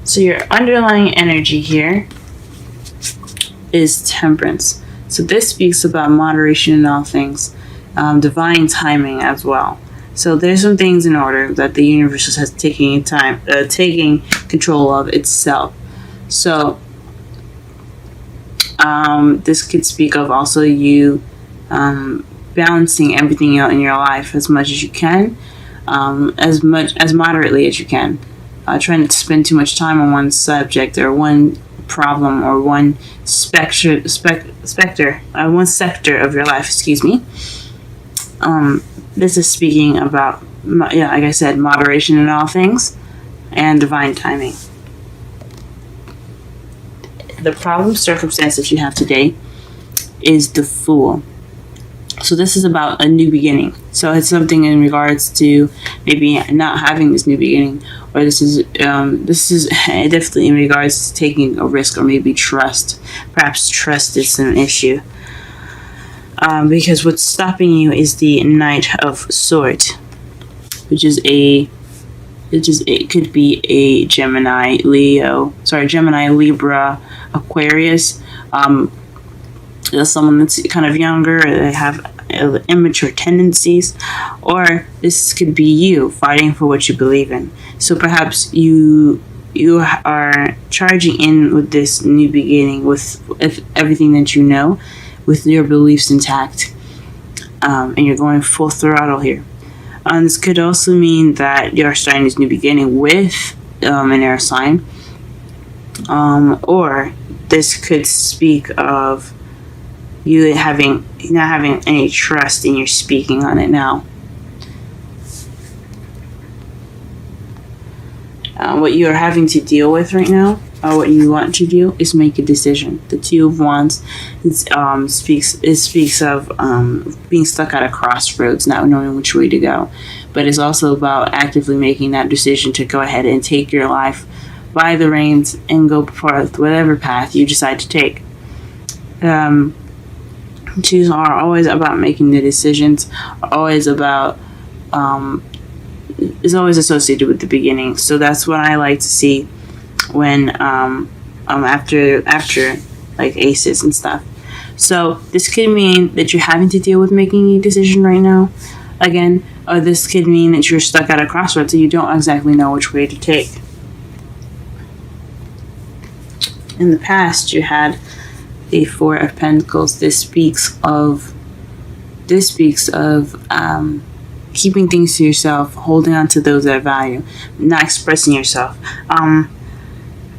So your underlying energy here is Temperance. So this speaks about moderation in all things, divine timing as well. So there's some things in order that the universe has taking control of itself. So this could speak of also you balancing everything out in your life as much as you can, as moderately as you can. Trying not to spend too much time on one subject or one problem or one one sector of your life. Excuse me. This is speaking about, like I said, moderation in all things and divine timing. The problem circumstance that you have today is the Fool. So this is about a new beginning. So it's something in regards to maybe not having this new beginning, or this is definitely in regards to taking a risk, or maybe trust. Perhaps trust is an issue. Because what's stopping you is the Knight of Swords, which could be a Gemini, Libra, Aquarius. Someone that's kind of younger, or they have immature tendencies, or this could be you fighting for what you believe in. So perhaps you are charging in with this new beginning with everything that you know, with your beliefs intact, and you're going full throttle here. This could also mean that you're starting this new beginning with an air sign, or this could speak of you not having any trust in your speaking on it now. What you are having to deal with right now, or what you want to do, is make a decision. The Two of Wands speaks of being stuck at a crossroads, not knowing which way to go. But it's also about actively making that decision to go ahead and take your life by the reins and go forth whatever path you decide to take. Twos are always about making the decisions, always about is always associated with the beginning. So that's what I like to see when after like aces and stuff. So this could mean that you're having to deal with making a decision right now again, or this could mean that you're stuck at a crossroads and you don't exactly know which way to take. In the past, you had the Four of Pentacles. This speaks of keeping things to yourself, holding on to those that value, not expressing yourself.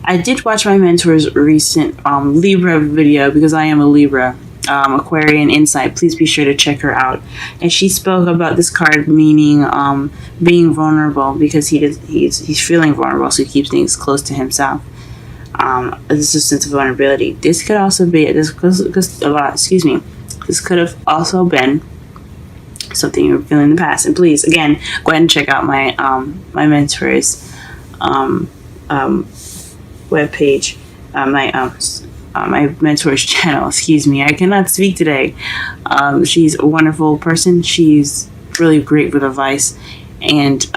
I did watch my mentor's recent Libra video, because I am a Libra, Aquarian Insight. Please be sure to check her out. And she spoke about this card meaning being vulnerable, because he's feeling vulnerable, so he keeps things close to himself. This is a sense of vulnerability. This could also be this could have also been something you were feeling in the past. And please, again, go ahead and check out my my mentor's webpage, my mentor's channel. Excuse me, I cannot speak today. She's a wonderful person. She's really great with advice, and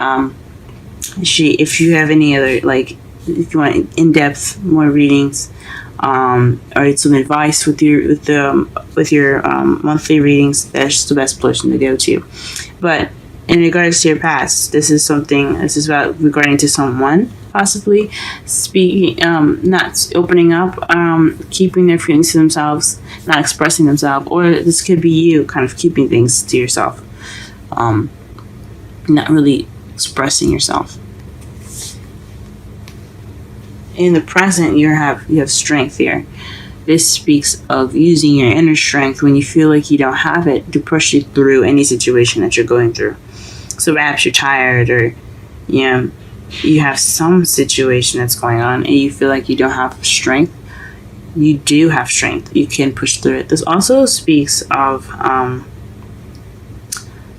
if you have any other, like, if you want in-depth more readings, or some advice with your monthly readings, that's the best person to go to. But in regards to your past, this is about regarding to someone, possibly speaking, not opening up, keeping their feelings to themselves, not expressing themselves, or this could be you kind of keeping things to yourself, not really expressing yourself. In the present, you have strength here. This speaks of using your inner strength when you feel like you don't have it, to push you through any situation that you're going through. So perhaps you're tired, or you have some situation that's going on and you feel like you don't have strength. You do have strength. You can push through it. This also speaks of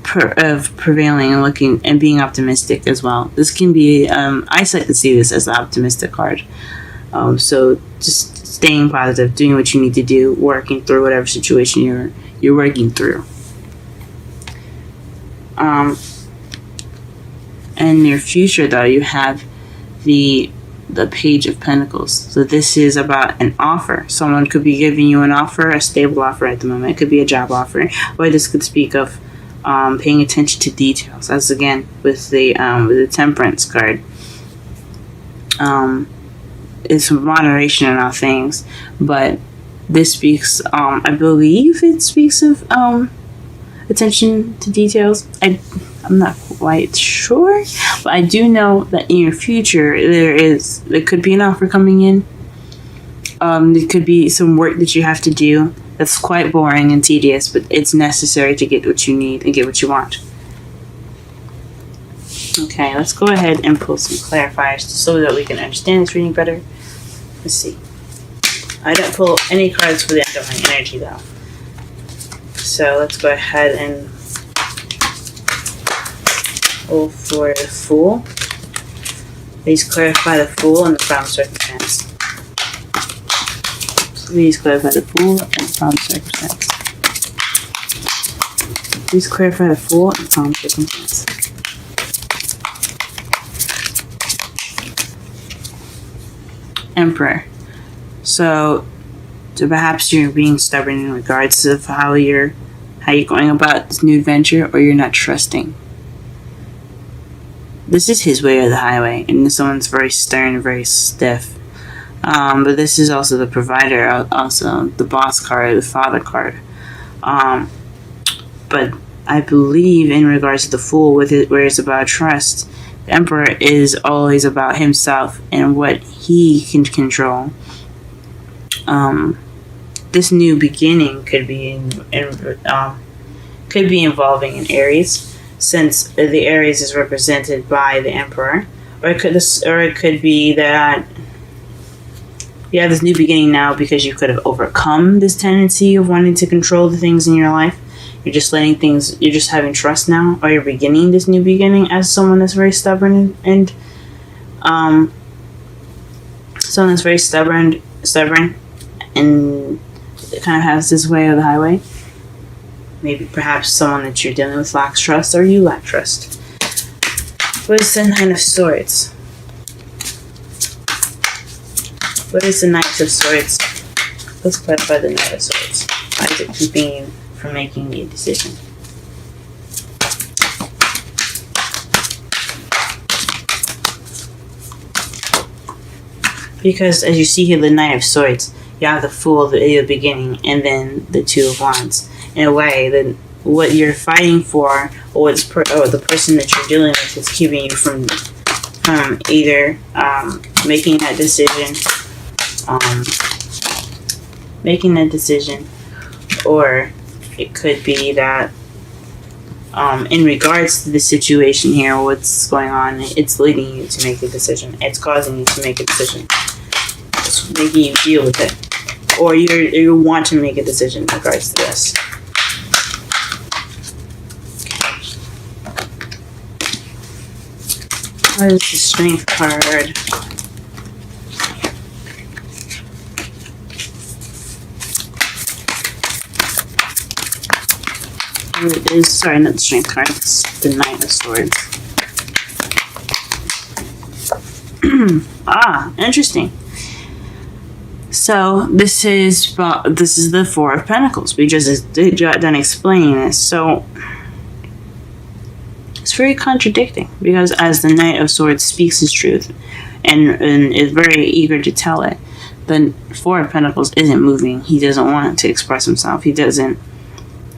prevailing and looking and being optimistic as well. This can be, I like to see this as the optimistic card. So just staying positive, doing what you need to do, working through whatever situation you're working through. In your future, though, you have the the Page of Pentacles. So this is about an offer. Someone could be giving you an offer, a stable offer at the moment. It could be a job offer, or this could speak of paying attention to details. As again with the Temperance card, it's moderation in all things, but this speaks. I believe it speaks of attention to details. I'm not quite sure, but I do know that in your future there could be an offer coming in. There could be some work that you have to do that's quite boring and tedious, but it's necessary to get what you need and get what you want. Okay, let's go ahead and pull some clarifiers so that we can understand this reading better. Let's see. I didn't pull any cards for the underlying energy though. So let's go ahead and pull for the Fool. Please clarify the Fool and the Found Circumstance. Please clarify the Fool and the Found Circumstance. Please clarify the Fool and the Found Circumstance. Emperor. So perhaps you're being stubborn in regards to how you're going about this new adventure, or you're not trusting. This is his way or the highway, and someone's very stern, very stiff. But this is also the provider, also the boss card, the father card. But I believe in regards to the Fool, with it, where it's about trust, the Emperor is always about himself and what he can control. This new beginning could be involving an Aries, since the Aries is represented by the Emperor, or it could be that you have this new beginning now because you could have overcome this tendency of wanting to control the things in your life. You're just letting things. You're just having trust now, or you're beginning this new beginning as someone that's very stubborn and someone that's very stubborn, and it kind of has this way or the highway. Maybe perhaps someone that you're dealing with lacks trust, or you lack trust. What is the Nine of Swords? What is the Knight of Swords? Let's clarify the Knight of Swords. Why is it keeping you from making a decision? Because as you see here, the Knight of Swords, you have the Fool at the beginning, and then the Two of Wands. In a way, then what you're fighting for, or the person that you're dealing with, is keeping you from either making that decision, or it could be that in regards to the situation here, what's going on, it's leading you to make a decision. It's causing you to make a decision. It's making you deal with it. Or you want to make a decision in regards to this. What is the Strength card? It is, sorry, not the Strength card, it's the Knight of Swords. Interesting. So this is the Four of Pentacles. We just got done explaining this. So it's very contradicting, because as the Knight of Swords speaks his truth and is very eager to tell it, the Four of Pentacles isn't moving. He doesn't want to express himself. He doesn't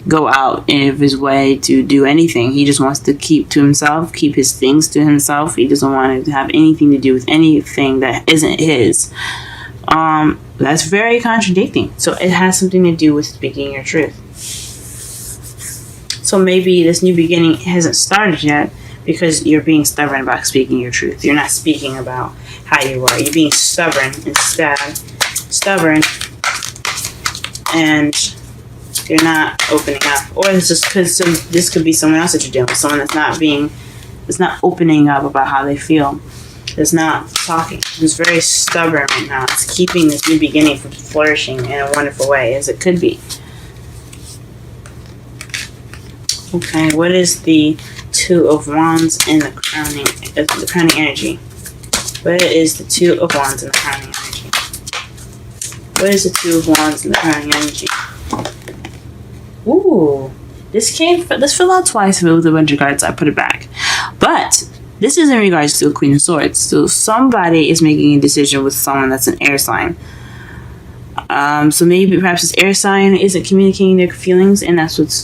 go out of his way to do anything. He just wants to keep to himself, keep his things to himself. He doesn't want to have anything to do with anything that isn't his. That's very contradicting. So it has something to do with speaking your truth. So maybe this new beginning hasn't started yet because you're being stubborn about speaking your truth. You're not speaking about how you are. You're being stubborn instead. Stubborn, and you're not opening up. Or it's just because this could be someone else that you're dealing with. Someone that's not opening up about how they feel. It's not talking. It's very stubborn right now. It's keeping this new beginning from flourishing in a wonderful way, as it could be. Okay, what is the Two of Wands and the crowning energy? What is the Two of Wands in the crowning energy? What is the Two of Wands in the crowning energy? Ooh. This fell out twice with a bunch of cards. I put it back. But this is in regards to a Queen of Swords. So somebody is making a decision with someone that's an air sign. So maybe perhaps this air sign isn't communicating their feelings, and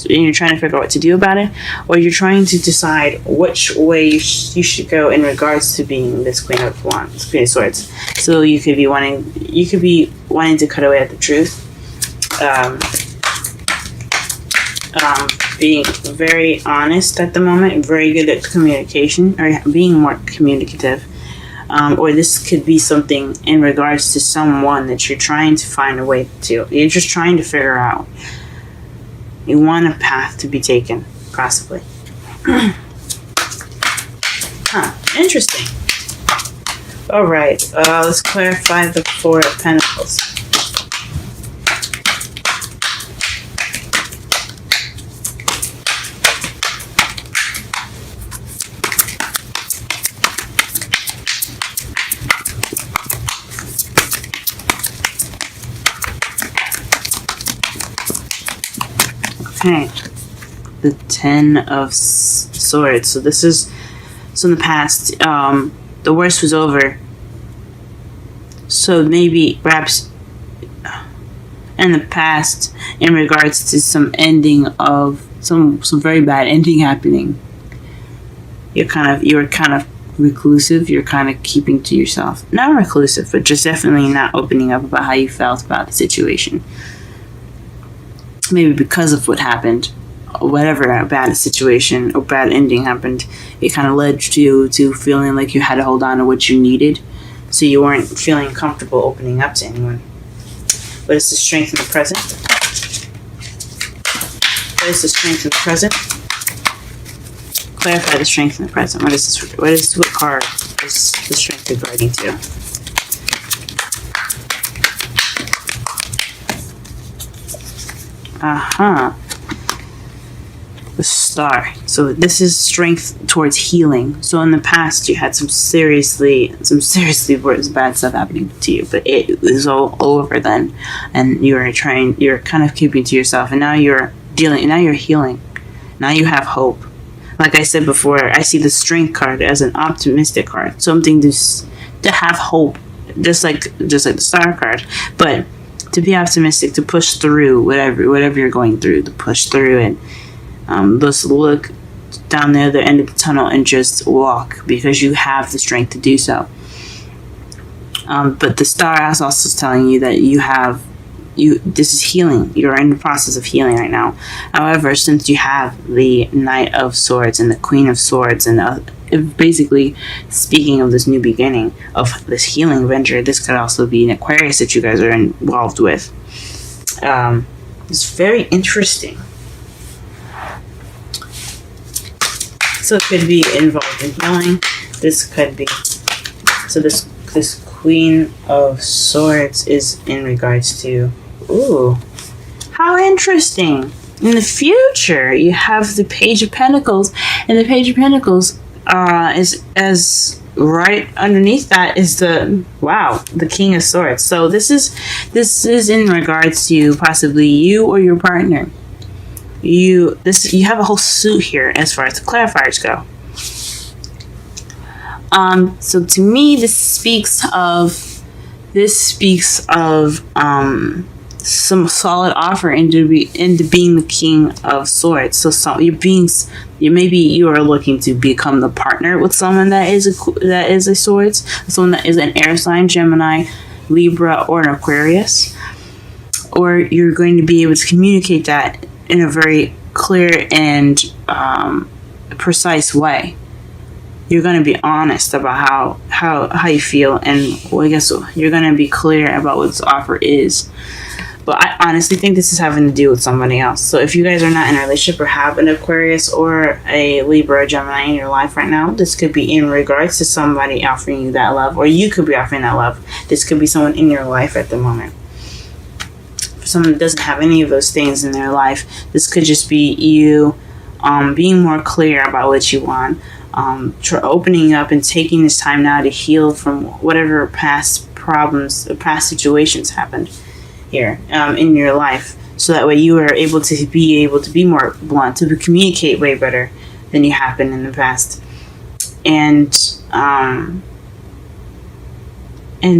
you're trying to figure out what to do about it, or you're trying to decide which way you should go in regards to being this Queen of Wands, Queen of Swords. So you could be wanting to cut away at the truth, being very honest at the moment, very good at communication, or being more communicative. Or this could be something in regards to someone that you're trying to find a way to. You're just trying to figure out. You want a path to be taken, possibly. Interesting. Alright, let's clarify the Four of Pentacles. Okay, the Ten of Swords. So in the past, the worst was over. So maybe, perhaps, in the past, in regards to some ending of some very bad ending happening, you were kind of reclusive. You're kind of keeping to yourself. Not reclusive, but just definitely not opening up about how you felt about the situation. Maybe because of what happened, or whatever bad situation or bad ending happened, it kind of led you to feeling like you had to hold on to what you needed, so you weren't feeling comfortable opening up to anyone. What is the strength in the present? What is the strength in the present? Clarify the strength in the present. What card is the strength regarding to? The Star. So this is strength towards healing. So in the past you had some seriously bad stuff happening to you, but it was all over then, and you're kind of keeping to yourself, and now you're healing. Now you have hope. Like I said before, I see the Strength card as an optimistic card, something to have hope, just like the Star card, but to be optimistic, to push through whatever you're going through, to push through it. Just look down the other end of the tunnel and just walk, because you have the strength to do so. But the Star is also telling you that this is healing. You're in the process of healing right now. However, since you have the Knight of Swords and the Queen of Swords, and basically speaking of this new beginning, of this healing venture, this could also be an Aquarius that you guys are involved with. It's very interesting. So it could be involved in healing. This could be. So this Queen of Swords is in regards to. Ooh, how interesting! In the future, you have the Page of Pentacles, and the Page of Pentacles is as right underneath that is the King of Swords. So this is in regards to possibly you or your partner. You have a whole suit here as far as the clarifiers go. So to me, this speaks of some solid offer into being the King of Swords. So you are looking to become the partner with someone that is a Swords, someone that is an air sign, Gemini, Libra, or an Aquarius, or you're going to be able to communicate that in a very clear and precise way. You're going to be honest about how you feel, and I guess you're going to be clear about what this offer is. But I honestly think this is having to do with somebody else. So if you guys are not in a relationship or have an Aquarius or a Libra or Gemini in your life right now, this could be in regards to somebody offering you that love, or you could be offering that love. This could be someone in your life at the moment. For someone that doesn't have any of those things in their life, this could just be you being more clear about what you want. opening up and taking this time now to heal from whatever past problems, past situations happened here in your life, so that way you are able to be more blunt, to communicate way better than you have been in the past, and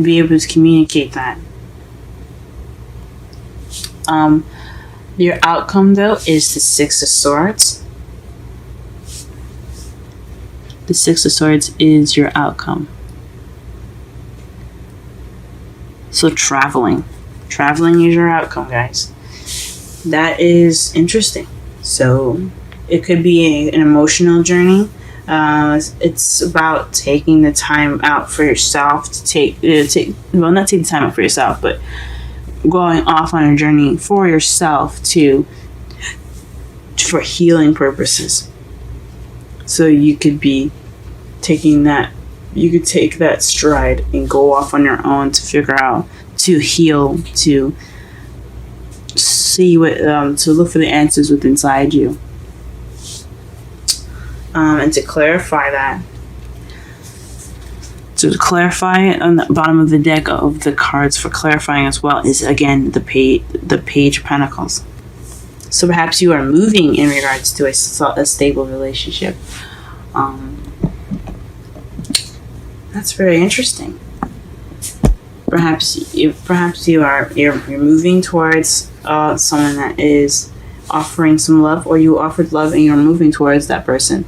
be able to communicate that. Your outcome, though, is the Six of Swords. The Six of Swords is your outcome. So traveling is your outcome, guys. That is interesting. So it could be an emotional journey. It's about taking the time out for yourself to not take the time out for yourself, but going off on a journey for yourself for healing purposes. So you could be taking that, you could take that stride and go off on your own to figure out, to heal, to see what, to look for the answers within inside you. And to clarify that, on the bottom of the deck of the cards for clarifying as well is, again, the Page of Pentacles. So perhaps you are moving in regards to a stable relationship. That's very interesting. Perhaps you're moving towards someone that is offering some love, or you offered love and you're moving towards that person.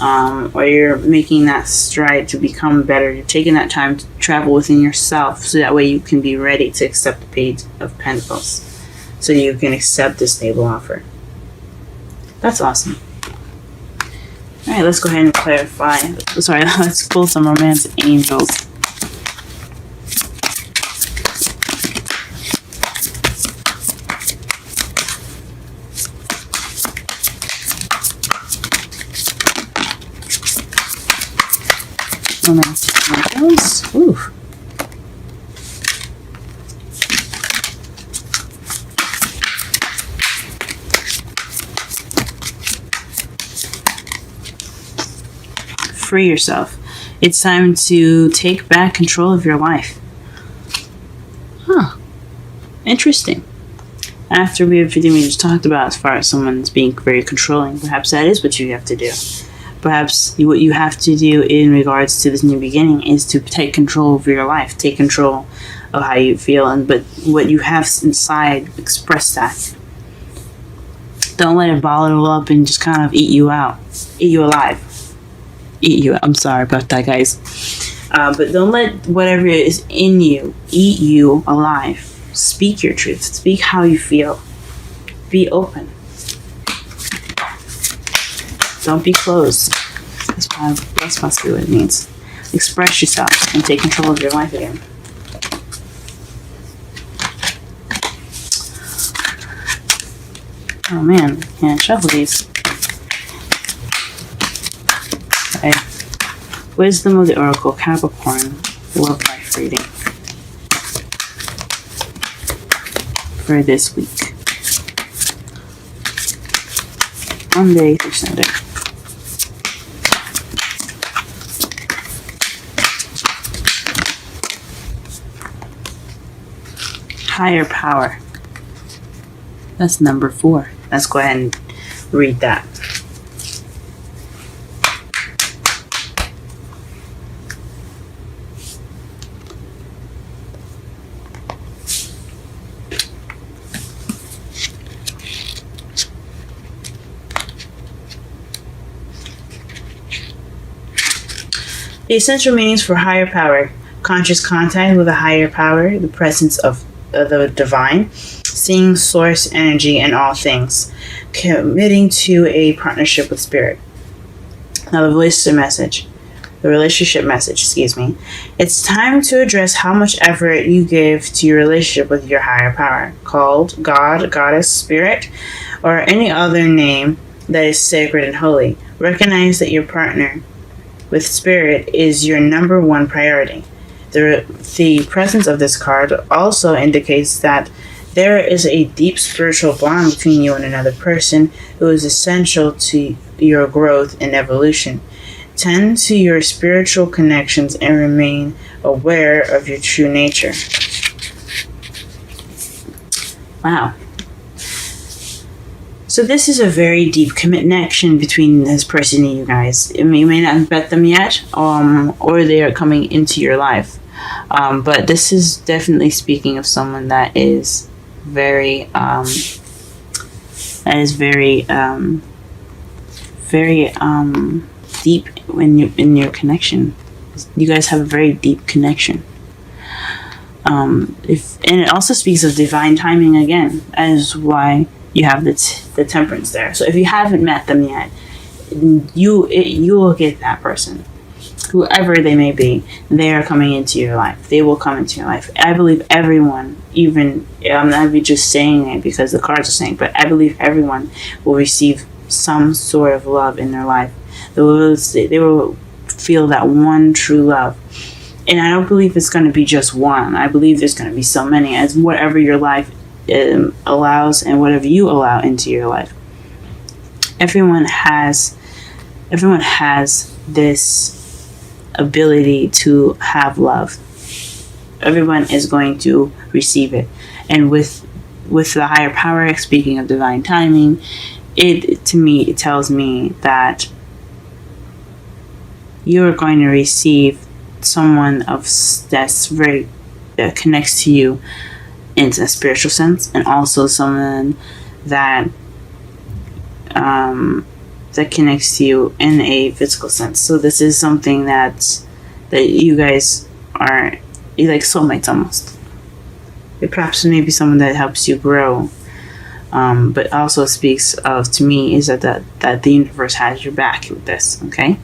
Or you're making that stride to become better. You're taking that time to travel within yourself, so that way you can be ready to accept the Page of Pentacles, so you can accept this stable offer. That's awesome. All right, let's go ahead and clarify. Sorry, let's pull some romance angels. Ooh. Free yourself. It's time to take back control of your life. Huh. Interesting. After everything we just talked about as far as someone's being very controlling, perhaps that is what you have to do. Perhaps what you have to do in regards to this new beginning is to take control of your life, take control of how you feel, but what you have inside, express that. Don't let it bottle up and just kind of eat you alive. I'm sorry about that, guys. But don't let whatever is in you eat you alive. Speak your truth. Speak how you feel. Be open. Don't be closed. That's mostly what it means. Express yourself and take control of your life again. Oh man, can't shuffle these. Okay. Wisdom of the Oracle, Capricorn, love life reading for this week. Monday through Sunday. Higher power. That's number 4. Let's go ahead and read that. The essential meanings for higher power: conscious contact with a higher power, the presence of the divine, seeing source energy in all things, committing to a partnership with spirit. Now the relationship message, It's time to address how much effort you give to your relationship with your higher power, called God, Goddess, Spirit, or any other name that is sacred and holy. Recognize that your partner with spirit is your number 1 priority. The presence of this card also indicates that there is a deep spiritual bond between you and another person who is essential to your growth and evolution. Tend to your spiritual connections and remain aware of your true nature. Wow. So this is a very deep connection between this person and you guys. You may not have met them yet, or they are coming into your life. But this is definitely speaking of someone that is very, deep in your connection. You guys have a very deep connection. And it also speaks of divine timing again, as why you have the temperance there. So if you haven't met them yet, you will get that person, whoever they may be. They are coming into your life. They will come into your life. I believe everyone, even I'm not just saying it because the cards are saying, but I believe everyone will receive some sort of love in their life. They will feel that one true love. And I don't believe it's going to be just one. I believe there's going to be so many, as whatever your life allows and whatever you allow into your life. Everyone has this ability to have love. Everyone is going to receive it. And with the higher power, speaking of divine timing, it tells me that you're going to receive someone that connects to you in a spiritual sense, and also someone that connects to you in a physical sense. So this is something that you guys are like soulmates almost. It perhaps maybe someone that helps you grow, but also speaks of, to me, is that the universe has your back with this. Okay.